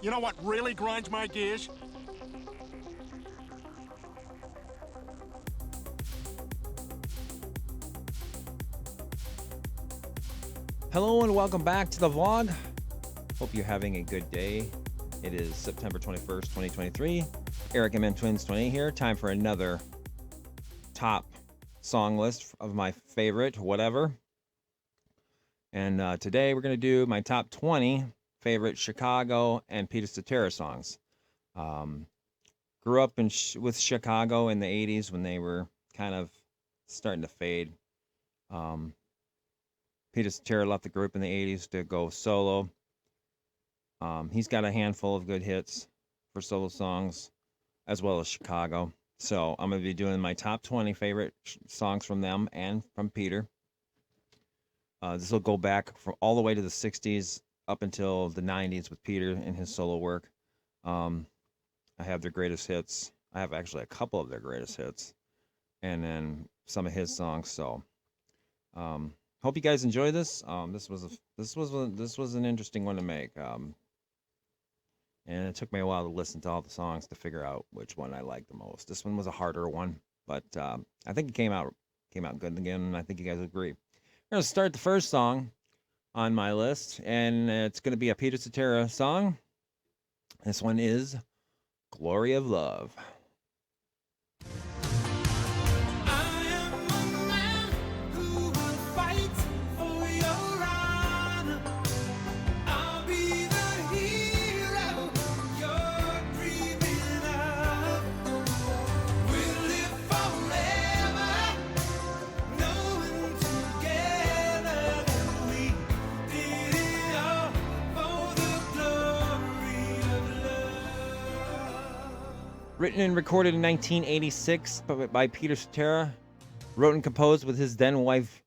You know what really grinds my gears? Hello and welcome back to the vlog. Hope you're having a good day. It is September 21st, 2023. Eric M Twins 28 here. Time for another top song list of my favorite whatever. And today we're going to do my top 20 favorite Chicago and Peter Cetera songs. Grew up with Chicago in the 80s when they were kind of starting to fade. Peter Cetera left the group in the 80s to go solo. He's got a handful of good hits for solo songs, as well as Chicago. So I'm going to be doing my top 20 favorite songs from them and from Peter. This will go back from all the way to the 60s up until the 90s with Peter and his solo work. I have their greatest hits. I have actually a couple of their greatest hits, and then some of his songs. So hope you guys enjoy this. This was an interesting one to make. And it took me a while to listen to all the songs to figure out which one I liked the most. This one was a harder one, but I think it came out good again, and I think you guys agree. We're gonna start the first song on my list, and it's gonna be a Peter Cetera song. This one is "Glory of Love." Written and recorded in 1986 by Peter Cetera, wrote and composed with his then wife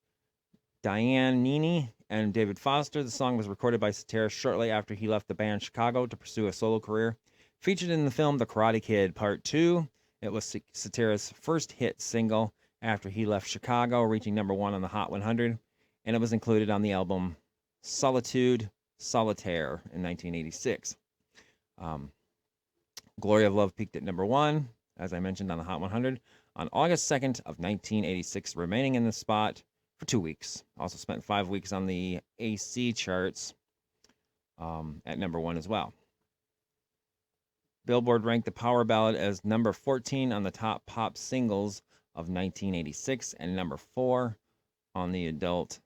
Diane Nini and David Foster. The song was recorded by Cetera shortly after he left the band Chicago to pursue a solo career. Featured in the film The Karate Kid Part 2, it was Cetera's first hit single after he left Chicago, reaching number 1 on the Hot 100, and it was included on the album Solitude Solitaire in 1986. Glory of Love peaked at number 1, as I mentioned, on the Hot 100 on August 2nd of 1986, remaining in the spot for 2 weeks. Also spent 5 weeks on the AC charts at number 1 as well. Billboard ranked the power ballad as number 14 on the top pop singles of 1986 and number 4 on the adult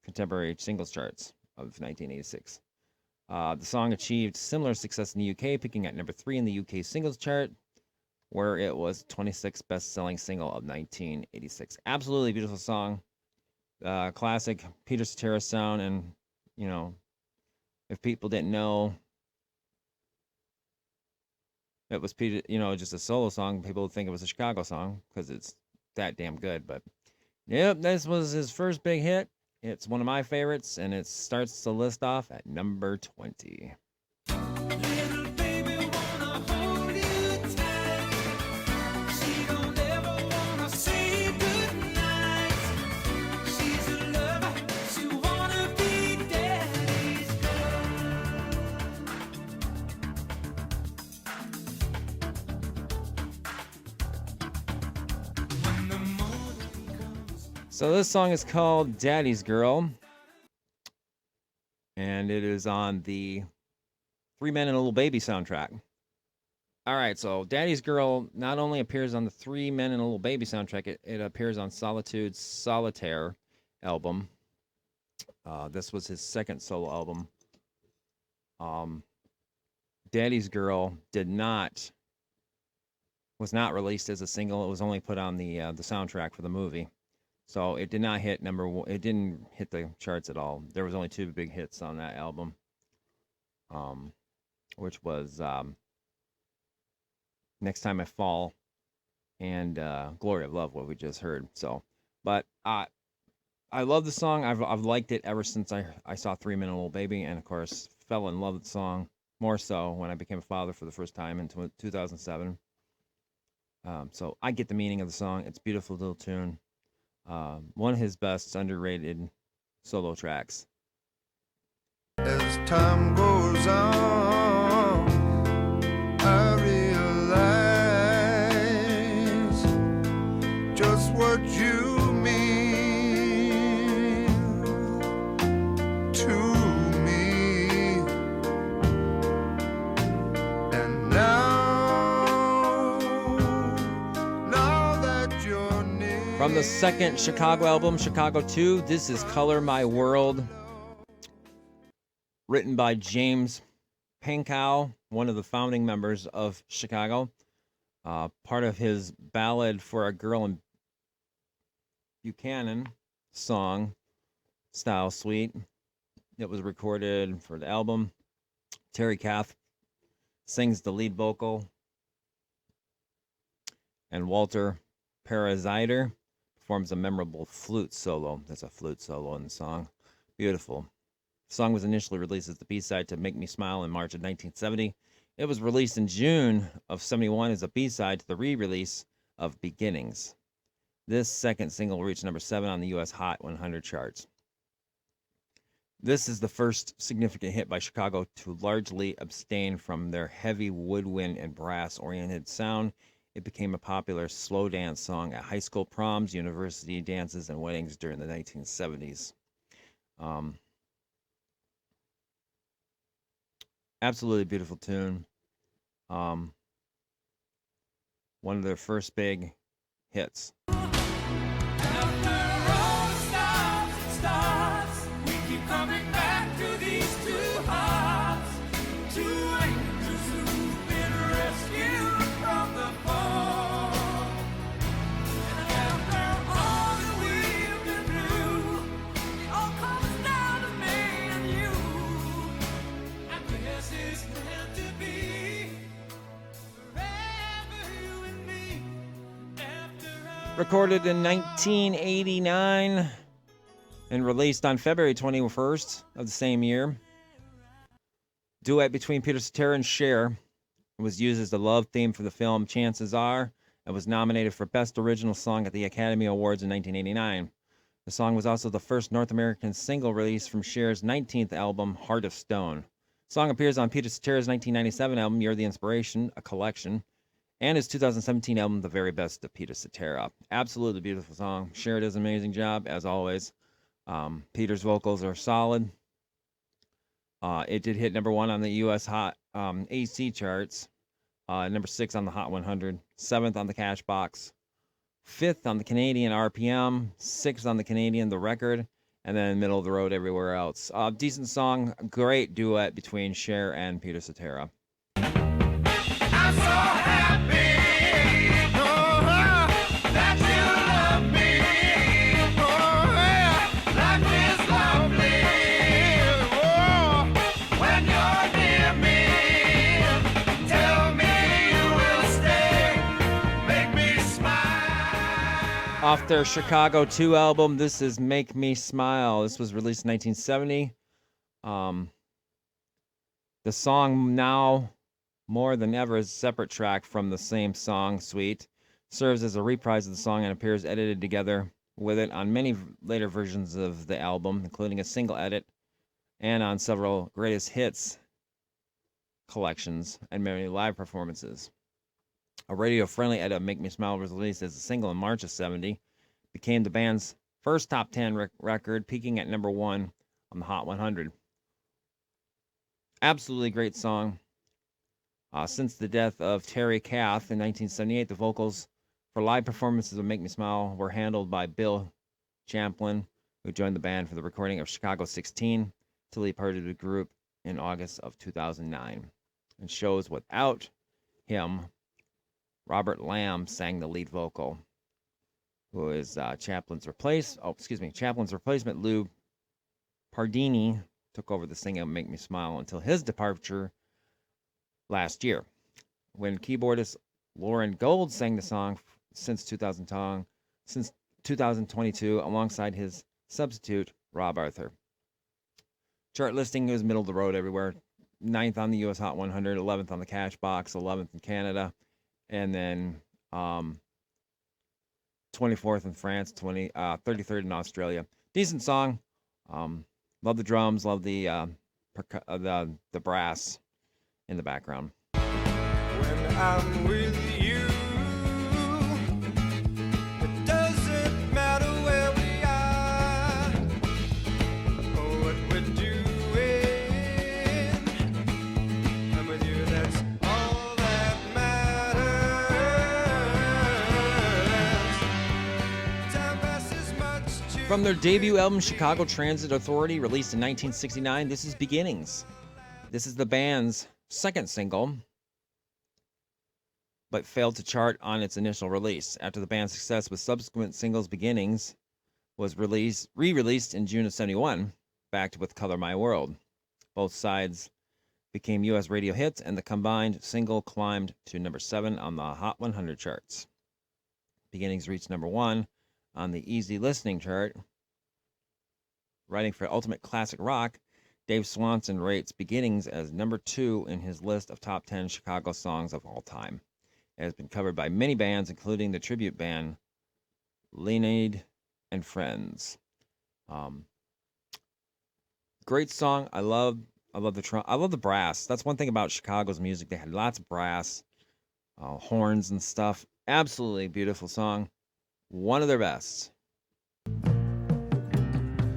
contemporary singles charts of 1986. The song achieved similar success in the UK, peaking at number 3 in the UK singles chart, where it was 26th best-selling single of 1986. Absolutely beautiful song. Classic Peter Cetera sound, and, you know, if people didn't know it was Peter, just a solo song, people would think it was a Chicago song because it's that damn good. But, yep, this was his first big hit. It's one of my favorites, and it starts the list off at number 20. So this song is called Daddy's Girl, and it is on the Three Men and a Little Baby soundtrack. All right, so Daddy's Girl not only appears on the Three Men and a Little Baby soundtrack, it appears on Solitude's Solitaire album. This was his second solo album. Daddy's Girl was not released as a single. It was only put on the soundtrack for the movie. So it did not hit number 1. It didn't hit the charts at all. There was only 2 big hits on that album, which was Next Time I Fall and Glory of Love, what we just heard. So, but I love the song. I've liked it ever since I saw 3 Men and a Little Baby, and of course fell in love with the song more so when I became a father for the first time in 2007. So I get the meaning of the song. It's a beautiful little tune. One of his best underrated solo tracks. As time goes on, I realize just what you mean to me. And now that you're near. From the second Chicago album, Chicago 2, this is Color My World. Written by James Pankow, one of the founding members of Chicago. Part of his Ballad for a Girl in Buchanan song, Style Suite. It was recorded for the album. Terry Kath sings the lead vocal. And Walter Parazider performs a memorable flute solo. There's a flute solo in the song. Beautiful. The song was initially released as the B-side to Make Me Smile in March of 1970. It was released in June of 71 as a B-side to the re-release of Beginnings. This second single reached number 7 on the U.S. Hot 100 charts. This is the first significant hit by Chicago to largely abstain from their heavy woodwind and brass-oriented sound. It became a popular slow dance song at high school proms, university dances, and weddings during the 1970s. Absolutely beautiful tune. One of their first big hits. Recorded in 1989 and released on February 21st of the same year. Duet between Peter Cetera and Cher. It was used as the love theme for the film Chances Are and was nominated for Best Original Song at the Academy Awards in 1989. The song was also the first North American single release from Cher's 19th album, Heart of Stone. The song appears on Peter Cetera's 1997 album, You're the Inspiration, a collection, and his 2017 album, The Very Best of Peter Cetera. Absolutely beautiful song. Cher does an amazing job, as always. Peter's vocals are solid. It did hit number 1 on the U.S. Hot AC charts, number 6 on the Hot 100, 7th on the Cashbox, 5th on the Canadian RPM, 6th on the Canadian The Record, and then middle of the road everywhere else. Decent song, great duet between Cher and Peter Cetera. I'm so happy, that you love me. Life is lovely, when you're near me. Tell me you will stay, make me smile. Off their Chicago 2 album, this is Make Me Smile. This was released in 1970. The song now, more than ever, is a separate track from the same song suite, serves as a reprise of the song and appears edited together with it on many later versions of the album, including a single edit and on several greatest hits collections and many live performances. A radio-friendly edit of Make Me Smile was released as a single in March of 70, became the band's first top 10 record, peaking at number 1 on the Hot 100. Absolutely great song. Since the death of Terry Kath in 1978, the vocals for live performances of Make Me Smile were handled by Bill Champlin, who joined the band for the recording of Chicago 16 till he parted the group in August of 2009. And shows without him, Robert Lamb sang the lead vocal, who is Chaplin's replacement, Lou Pardini, took over the singing of Make Me Smile until his departure last year, when keyboardist Lauren Gold sang the song since 2022 alongside his substitute Rob Arthur. Chart listing is middle of the road everywhere. 9th on the US Hot 100, 11th on the Cashbox, 11th in Canada, and then 24th in France, 33rd in Australia. Decent song. Love the drums, love the the brass in the background. When I'm with you, it doesn't matter where we are or what we're doing. I'm with you, that's all that matters. Time passes much too From their debut album, Chicago Transit Authority, released in 1969, this is Beginnings. This is the band's second single, but failed to chart on its initial release. After the band's success with subsequent singles, Beginnings was re-released in June of 71, backed with Color My World. Both sides became U.S. radio hits, and the combined single climbed to number 7 on the Hot 100 charts. Beginnings reached number 1 on the Easy Listening chart. Writing for Ultimate Classic Rock, Dave Swanson rates Beginnings as number 2 in his list of top 10 Chicago songs of all time. It has been covered by many bands, including the tribute band Leonid and Friends. Great song. I love the brass. That's one thing about Chicago's music. They had lots of brass, horns and stuff. Absolutely beautiful song. One of their best.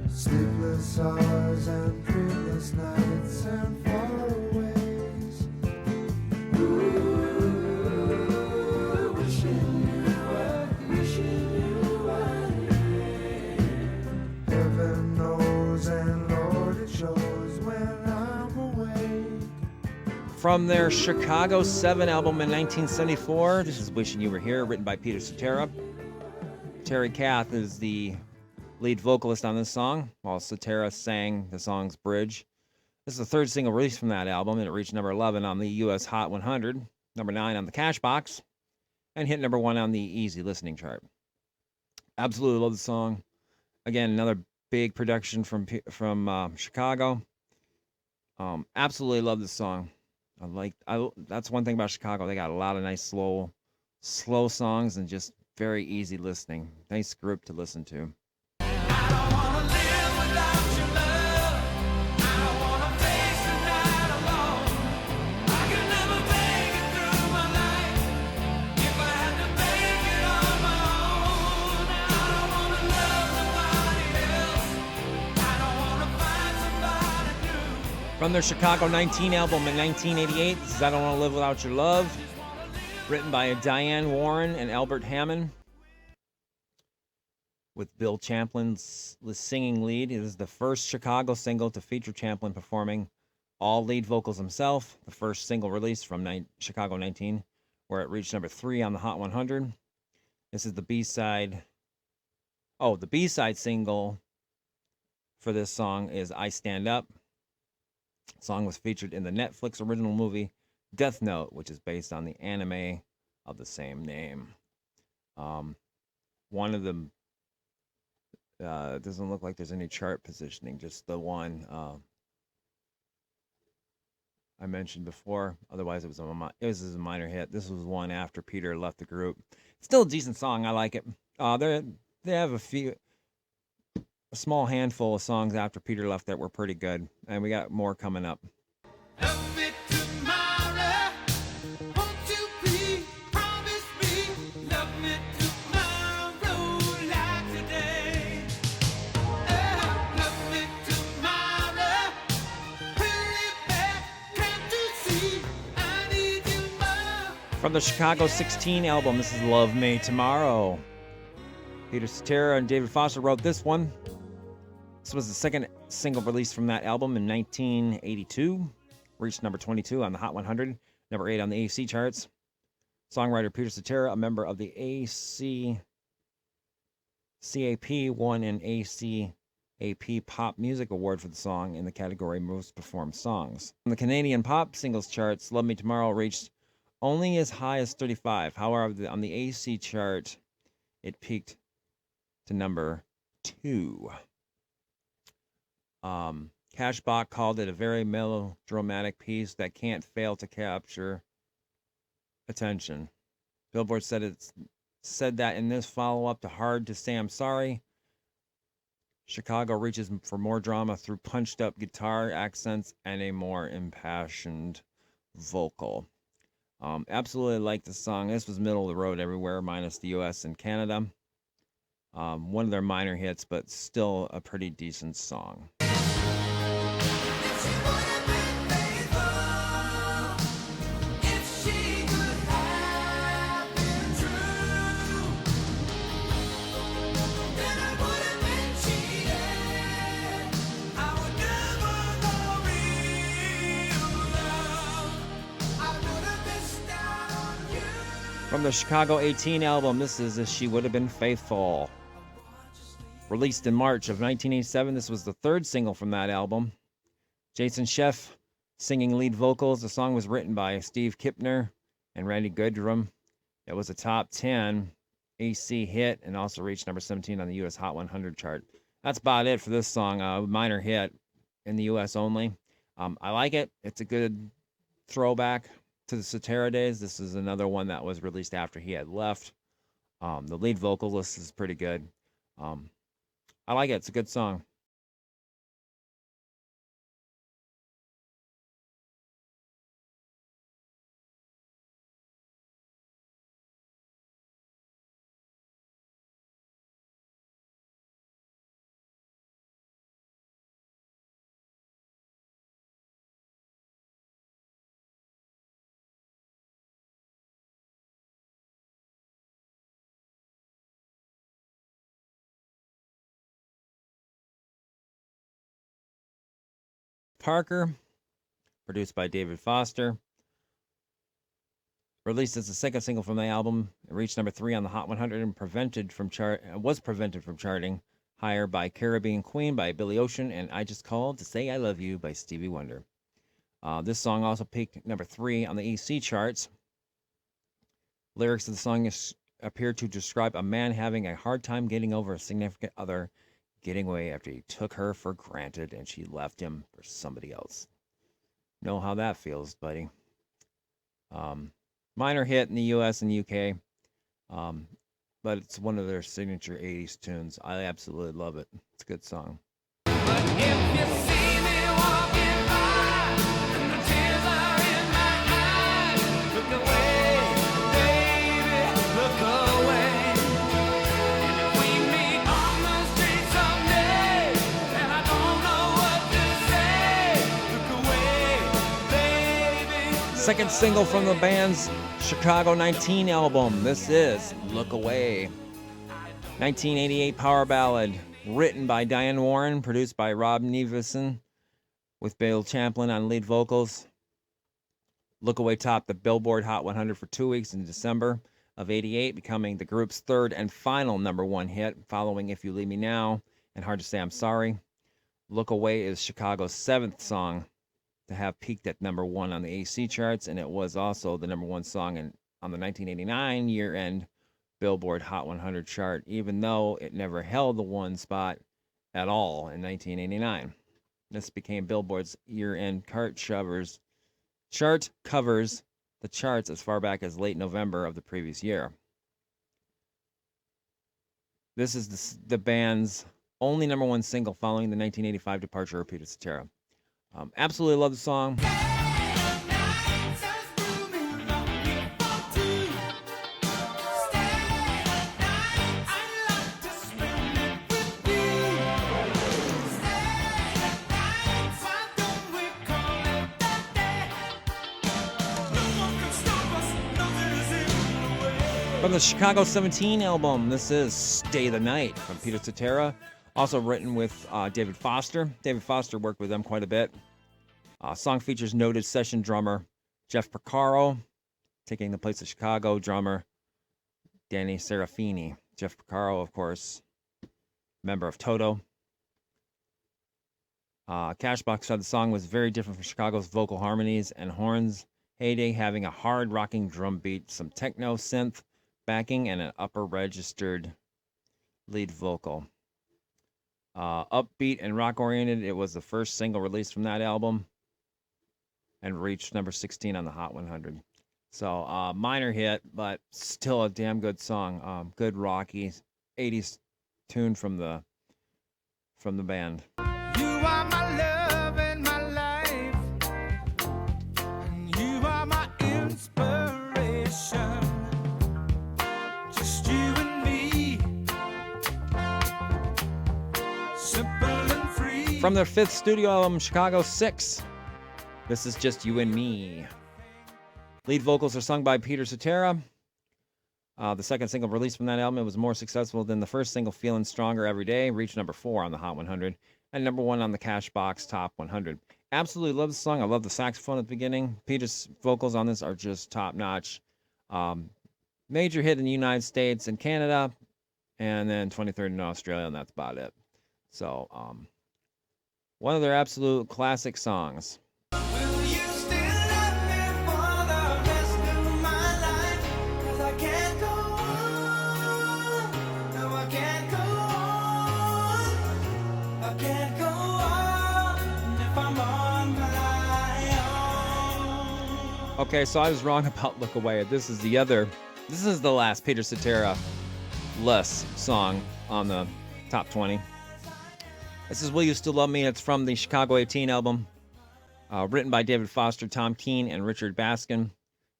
Sleepless hours and dreamless nights and faraways. Ooh, wishing you were here. Heaven knows and Lord it shows when I'm awake. From their Chicago 7 album in 1974, this is Wishing You Were Here, written by Peter Cetera. Terry Kath is the lead vocalist on this song, while Cetera sang the song's bridge. This is the third single released from that album, and it reached number 11 on the U.S. Hot 100, number 9 on the Cashbox, and hit number 1 on the Easy Listening chart. Absolutely love the song. Again, another big production from Chicago. Absolutely love this song. That's one thing about Chicago. They got a lot of nice slow songs and just very easy listening. Nice group to listen to. I don't wanna live without your love. I don't wanna face the night alone. I could never make it through my life if I had to make it on my own. I don't wanna love nobody else. I don't wanna find somebody new. From their Chicago 19 album in 1988, this is I Don't Want to Live Without Your Love, written by Diane Warren and Albert Hammond, with Bill Champlin's singing lead. It is the first Chicago single to feature Champlin performing all lead vocals himself. The first single released from Chicago 19, where it reached number 3 on the Hot 100. This is the B-side. Oh, the B-side single for this song is I Stand Up. The song was featured in the Netflix original movie Death Note, which is based on the anime of the same name. One of them doesn't look like there's any chart positioning, just the one I mentioned before. Otherwise, it was a minor hit. This was one after Peter left the group. Still a decent song. I like it. They have a small handful of songs after Peter left that were pretty good, and we got more coming up. Love me tomorrow. Won't you please promise me? Love me tomorrow like today. Love me tomorrow. Hurry back, can't you see? I need you more. From the Chicago 16 album, this is Love Me Tomorrow. Peter Cetera and David Foster wrote this one. This was the second single released from that album in 1982. Reached number 22 on the Hot 100, number 8 on the AC charts. Songwriter Peter Cetera, a member of the ACAP, won an ACAP Pop Music Award for the song in the category Most Performed Songs. On the Canadian Pop Singles charts, Love Me Tomorrow reached only as high as 35. However, on the AC chart, it peaked to number 2. Cashbox called it a very melodramatic piece that can't fail to capture attention. Billboard said that in this follow-up to Hard to Say I'm Sorry, Chicago reaches for more drama through punched up guitar accents and a more impassioned vocal. Absolutely like the song. This was middle of the road everywhere, minus the US and Canada. One of their minor hits, but still a pretty decent song. If she would have been faithful, if she could have been true, then I would have been cheated. I would never know real love. I would have missed out on you. From the Chicago 18 album, this is If She Would Have Been Faithful. Released in March of 1987, this was the third single from that album. Jason Scheff singing lead vocals. The song was written by Steve Kipner and Randy Goodrum. It was a top 10 AC hit and also reached number 17 on the US Hot 100 chart. That's about it for this song. A minor hit in the US only. I like it. It's a good throwback to the Cetera days. This is another one that was released after he had left. The lead vocalist is pretty good. I like it. It's a good song. Parker, produced by David Foster. Released as the second single from the album, it reached number 3 on the Hot 100 and was prevented from charting higher by Caribbean Queen by Billy Ocean and I Just Called to Say I Love You by Stevie Wonder. This song also peaked number 3 on the EC charts. Lyrics of the song appear to describe a man having a hard time getting over a significant other getting away after he took her for granted and she left him for somebody else. Know how that feels, buddy. Minor hit in the US and UK, but it's one of their signature 80s tunes. I absolutely love it. It's a good song. But if you see me walking by and the tears are in my eyes, look away, baby, look away. And if we meet on the street someday and I don't know what to say, look away, baby. Second single from the band's Chicago 19 album. This is Look Away. 1988 power ballad written by Diane Warren, produced by Rob Nevison, with Bill Champlin on lead vocals. Look Away topped the Billboard Hot 100 for 2 weeks in December of 88, becoming the group's third and final number 1 hit, following If You Leave Me Now and Hard to Say I'm Sorry. Look Away is Chicago's 7th song to have peaked at number 1 on the AC charts, and it was also the number 1 song on the 1989 year-end Billboard Hot 100 chart, even though it never held the 1 spot at all in 1989. This became Billboard's year-end chart covers the charts as far back as late November of the previous year. This is the band's only number 1 single following the 1985 departure of Peter Cetera. Absolutely love the song. From the Chicago 17 album, this is Stay the Night from Peter Cetera, also written with David Foster. David Foster worked with them quite a bit. Song features noted session drummer Jeff Porcaro, taking the place of Chicago drummer Danny Serafini. Jeff Porcaro, of course, member of Toto. Cashbox said the song was very different from Chicago's vocal harmonies and horns heyday, having a hard rocking drum beat, some techno synth backing, and an upper registered lead vocal. Upbeat and rock oriented, it was the first single released from that album and reached number 16 on the Hot 100. So minor hit, but still a damn good song. Good rocky 80s tune from the from the band. You are my love and my life, and you are my inspiration. Just you and me, simple and free. From their 5th studio album, Chicago 6, this is Just You and Me. Lead vocals are sung by Peter Cetera. The second single released from that album, it was more successful than the first single, Feeling Stronger Every Day, reached number 4 on the Hot 100 and number 1 on the Cashbox Top 100. Absolutely love the song. I love the saxophone at the beginning. Peter's vocals on this are just top notch. Major hit in the United States and Canada, and then 23rd in Australia, and that's about it. So, one of their absolute classic songs. Will you still love me for the rest of my life? 'Cause I can't go on. No, I can't go on. I can't go on if I'm on my own. Okay, so I was wrong about Look Away. This is the last Peter Cetera less song on the top 20. This is Will You Still Love Me? It's from the Chicago 18 album, written by David Foster, Tom Keene, and Richard Baskin.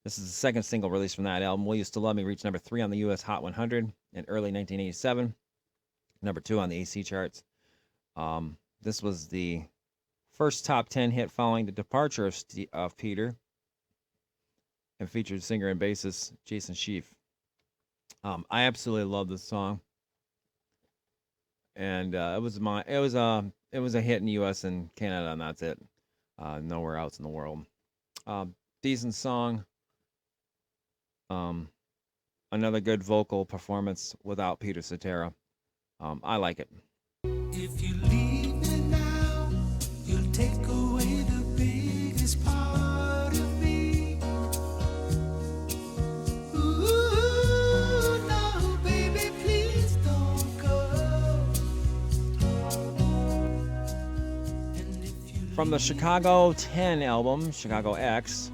This is the second single released from that album. Will You Still Love Me reached number 3 on the U.S. Hot 100 in early 1987, number 2 on the AC charts. This was the first top 10 hit following the departure of Peter, and featured singer and bassist Jason Sheaf. I absolutely love this song, and it was a hit in the U.S. and Canada, and that's it. Nowhere else in the world. Decent song. Another good vocal performance without Peter Cetera. I like it. If you leave me now, you'll take away the biggest part of me. Ooh, no, baby, please don't go. And if you From the Chicago 10 album, Chicago X,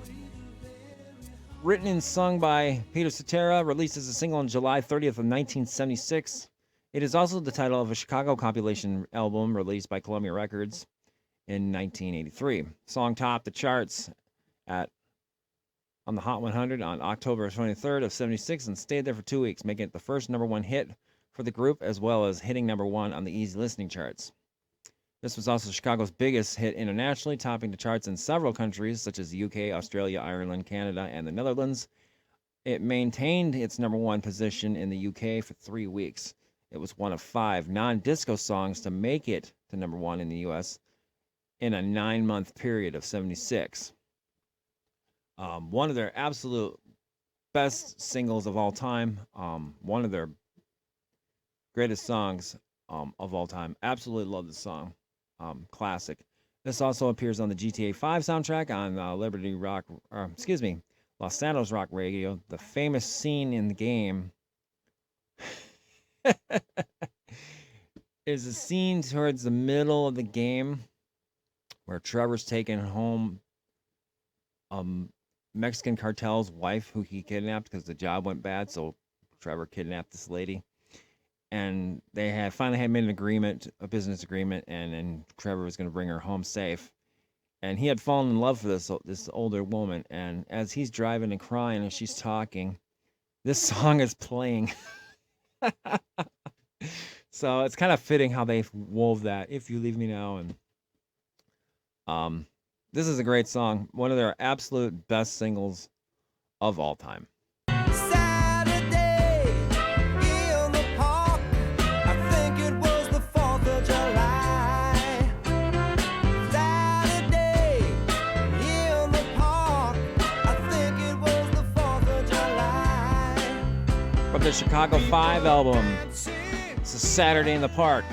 written and sung by Peter Cetera, released as a single on July 30th of 1976. It is also the title of a Chicago compilation album released by Columbia Records in 1983. Song topped the charts on the Hot 100 on October 23rd of 76 and stayed there for 2 weeks, making it the first number 1 hit for the group, as well as hitting number 1 on the easy listening charts. This was also Chicago's biggest hit internationally, topping the charts in several countries such as the UK, Australia, Ireland, Canada, and the Netherlands. It maintained its number 1 position in the UK for 3 weeks. It was one of 5 non-disco songs to make it to number 1 in the US in a 9-month period of 76. One of their absolute best singles of all time. One of their greatest songs of all time. Absolutely love this song. Classic. This also appears on the GTA 5 soundtrack on Los Santos Rock Radio. The famous scene in the game is a scene towards the middle of the game where Trevor's taking home Mexican cartel's wife, who he kidnapped because the job went bad. So Trevor kidnapped this lady, and they had finally made an agreement, a business agreement, and Trevor was going to bring her home safe. And he had fallen in love for this older woman. And as he's driving and crying and she's talking, this song is playing. So it's kind of fitting how they wove that. If You Leave Me Now, and this is a great song. One of their absolute best singles of all time. Saturday in the park, I think it was the 4th of July. Saturday in the park, I think it was the 4th of July. From the Chicago 5 album, it's a Saturday in the Park.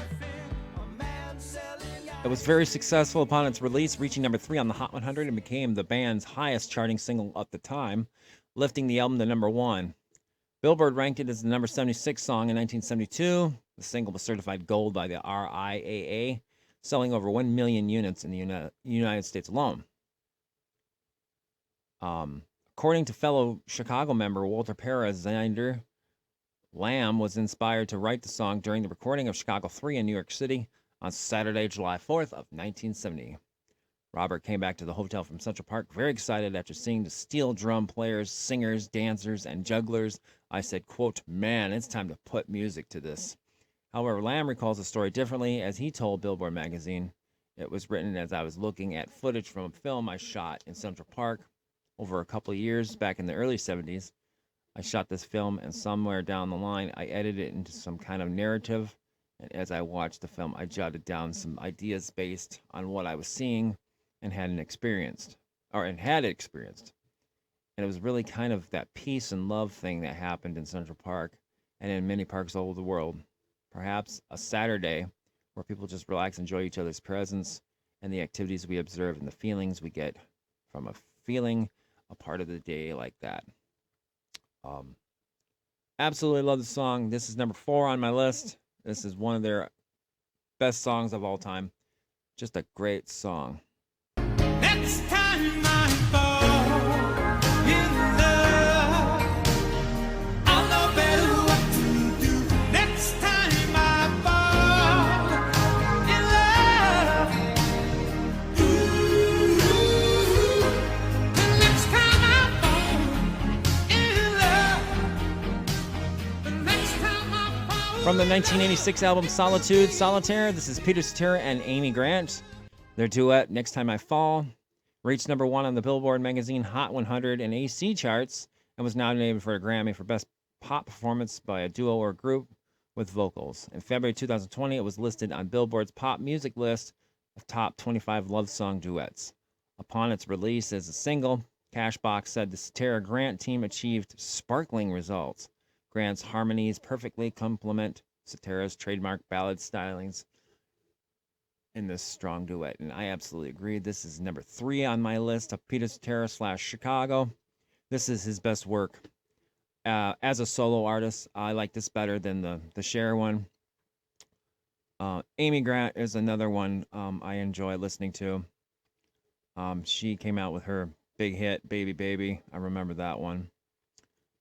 It was very successful upon its release, reaching number 3 on the Hot 100 and became the band's highest charting single at the time, lifting the album to number 1. Billboard ranked it as the number 76 song in 1972. The single was certified gold by the RIAA, selling over 1 million units in the United States alone. According to fellow Chicago member Walter Perez, Zander Lamb was inspired to write the song during the recording of Chicago 3 in New York City. on Saturday, July 4th of 1970. Robert came back to the hotel from Central Park very excited after seeing the steel drum players, singers, dancers, and jugglers. I said, quote, "Man, it's time to put music to this." However, Lamb recalls the story differently as he told Billboard magazine. It was written as I was looking at footage from a film I shot in Central Park over a couple of years back in the early 70s. I shot this film, and somewhere down the line, I edited it into some kind of narrative. And as I watched the film, I jotted down some ideas based on what I was seeing and had experienced. And it was really kind of that peace and love thing that happened in Central Park and in many parks all over the world. Perhaps a Saturday where people just relax, enjoy each other's presence and the activities we observe and the feelings we get from feeling a part of the day like that. Absolutely love the song. This is number 4 on my list. This is one of their best songs of all time. Just a great song. Next time I fall in love, I'll know better what to do. Next time I fall in love, ooh, the next time I fall in love, the next time I fall. From the 1986 album Solitaire, this is Peter Cetera and Amy Grant. Their duet, Next Time I Fall, reached number 1 on the Billboard magazine Hot 100 and AC charts and was nominated for a Grammy for Best Pop Performance by a Duo or Group with Vocals. In February 2020, it was listed on Billboard's pop music list of top 25 love song duets. Upon its release as a single, Cashbox said the Cetera Grant team achieved sparkling results. Grant's harmonies perfectly complement Cetera's trademark ballad stylings in this strong duet, and I absolutely agree. This is number 3 on my list of Peter Cetera / Chicago. This is his best work. As a solo artist, I like this better than the Cher one. Amy Grant is another one I enjoy listening to. She came out with her big hit, Baby Baby. I remember that one.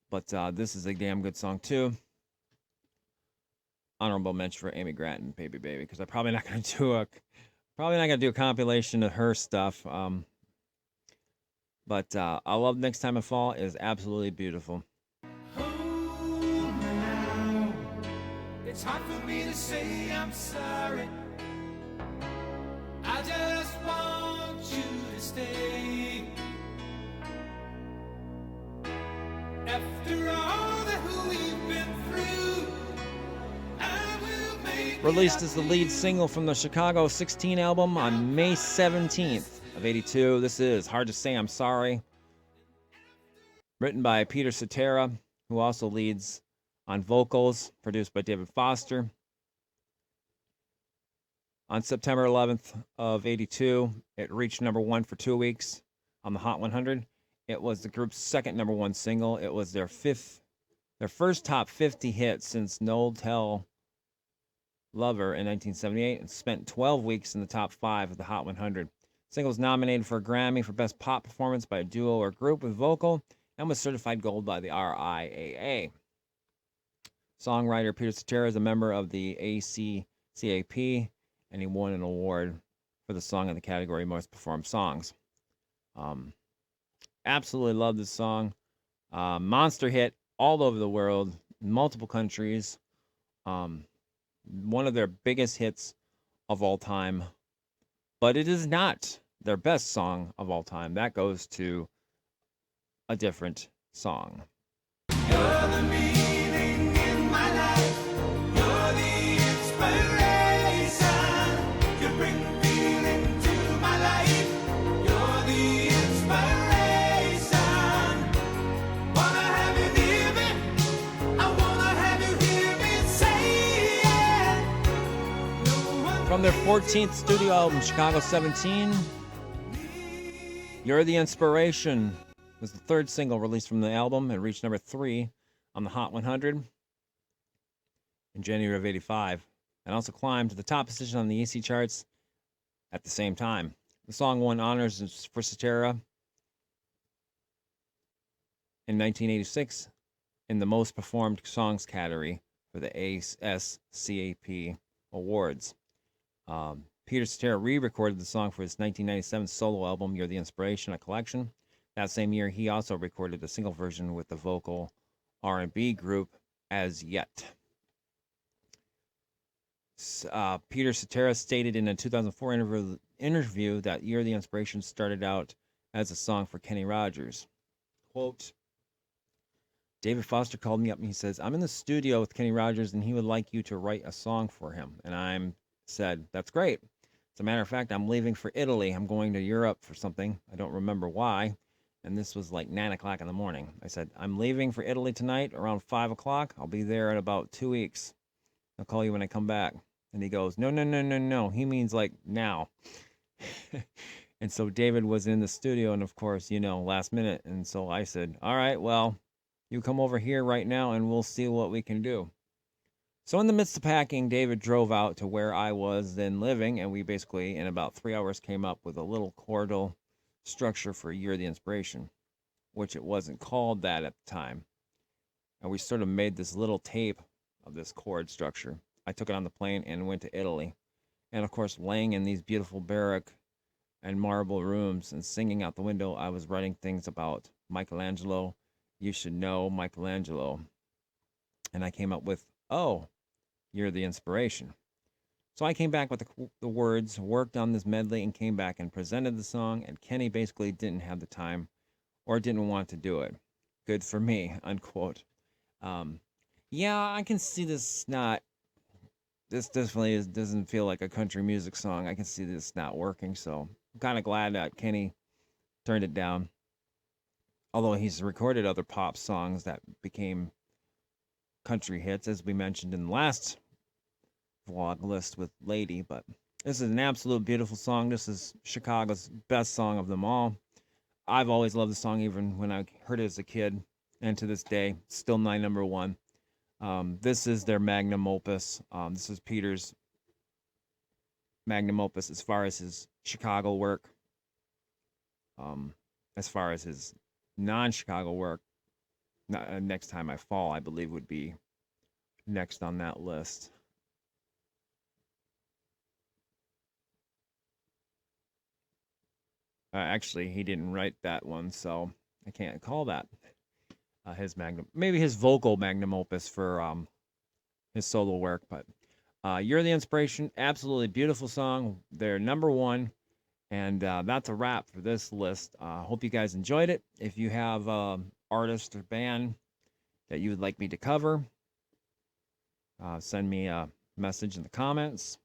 But this is a damn good song too. Honorable mention for Amy Grant and Baby Baby, because I'm probably not going to do a compilation of her stuff. But I love Next Time I Fall is absolutely beautiful. Hold me now. It's hard for me to say I'm sorry. I just want you to stay. After all that we've been through, I will make Released as the lead single from the Chicago 16 album on May 17th of 82. This is Hard to Say I'm Sorry. Written by Peter Cetera, who also leads on vocals, produced by David Foster. On September 11th of 82, it reached number 1 for 2 weeks on the Hot 100. It was the group's second number 1 single. It was their first top 50 hit since No Tell Lover in 1978, and spent 12 weeks in the top 5 of the Hot 100. The single was nominated for a Grammy for Best Pop Performance by a Duo or Group with Vocal, and was certified gold by the RIAA. Songwriter Peter Cetera is a member of the ACCAP, and he won an award for the song in the category Most Performed Songs. Absolutely love this song. Monster hit all over the world, multiple countries. One of their biggest hits of all time. But it is not their best song of all time. That goes to a different song. You're the meaning in my life. You're the inspiration. You bring feeling to my life. You're the inspiration. Wanna have you near me. I wanna have you hear me say it. No one From their 14th studio album, Chicago 17, You're the Inspiration was the third single released from the album and reached number 3 on the Hot 100 in January of 85, and also climbed to the top position on the AC charts at the same time. The song won honors for Cetera in 1986 in the Most Performed Songs category for the ASCAP Awards. Peter Cetera re-recorded the song for his 1997 solo album, You're the Inspiration, a collection. That same year, he also recorded a single version with the vocal R&B group As Yet. Peter Cetera stated in a 2004 interview that You're the Inspiration started out as a song for Kenny Rogers. Quote, David Foster called me up and he says, I'm in the studio with Kenny Rogers and he would like you to write a song for him. And I said, that's great. As a matter of fact, I'm leaving for Italy. I'm going to Europe for something. I don't remember why. And this was like 9 o'clock in the morning. I said, I'm leaving for Italy tonight around 5 o'clock. I'll be there in about 2 weeks. I'll call you when I come back. And he goes, no. He means like now. And so David was in the studio and of course, last minute. And so I said, all right, well, you come over here right now and we'll see what we can do. So in the midst of packing, David drove out to where I was then living. And we basically, in about 3 hours, came up with a little chordal structure for You're the Inspiration, which it wasn't called that at the time. And we sort of made this little tape of this chord structure. I took it on the plane and went to Italy. And of course, laying in these beautiful barrack and marble rooms and singing out the window, I was writing things about Michelangelo. You should know Michelangelo. And I came up with, oh, You're the Inspiration. So I came back with the words, worked on this medley, and came back and presented the song. And Kenny basically didn't have the time or didn't want to do it. Good for me, unquote. Yeah, I can see this definitely doesn't feel like a country music song. I can see this not working. So I'm kind of glad that Kenny turned it down. Although he's recorded other pop songs that became country hits, as we mentioned in the last vlog list with Lady. But this is an absolute beautiful song. This is Chicago's best song of them all. I've always loved the song, even when I heard it as a kid, and to this day, still my number one. This is their magnum opus. This is Peter's magnum opus as far as his Chicago work. As far as his non-Chicago work, Next Time I Fall, I believe, would be next on that list. Actually, he didn't write that one, so I can't call that his magnum. Maybe his vocal magnum opus for his solo work. But You're the Inspiration, absolutely beautiful song. They're number one. And that's a wrap for this list. Hope you guys enjoyed it. If you have artist or band that you would like me to cover, send me a message in the comments.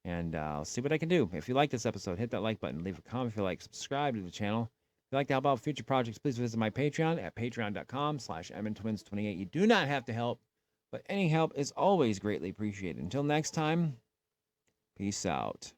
And I'll see what I can do. If you like this episode, hit that like button. Leave a comment if you like. Subscribe to the channel. If you'd like to help out future projects, please visit my Patreon at patreon.com/EdmondTwins28. You do not have to help, but any help is always greatly appreciated. Until next time, peace out.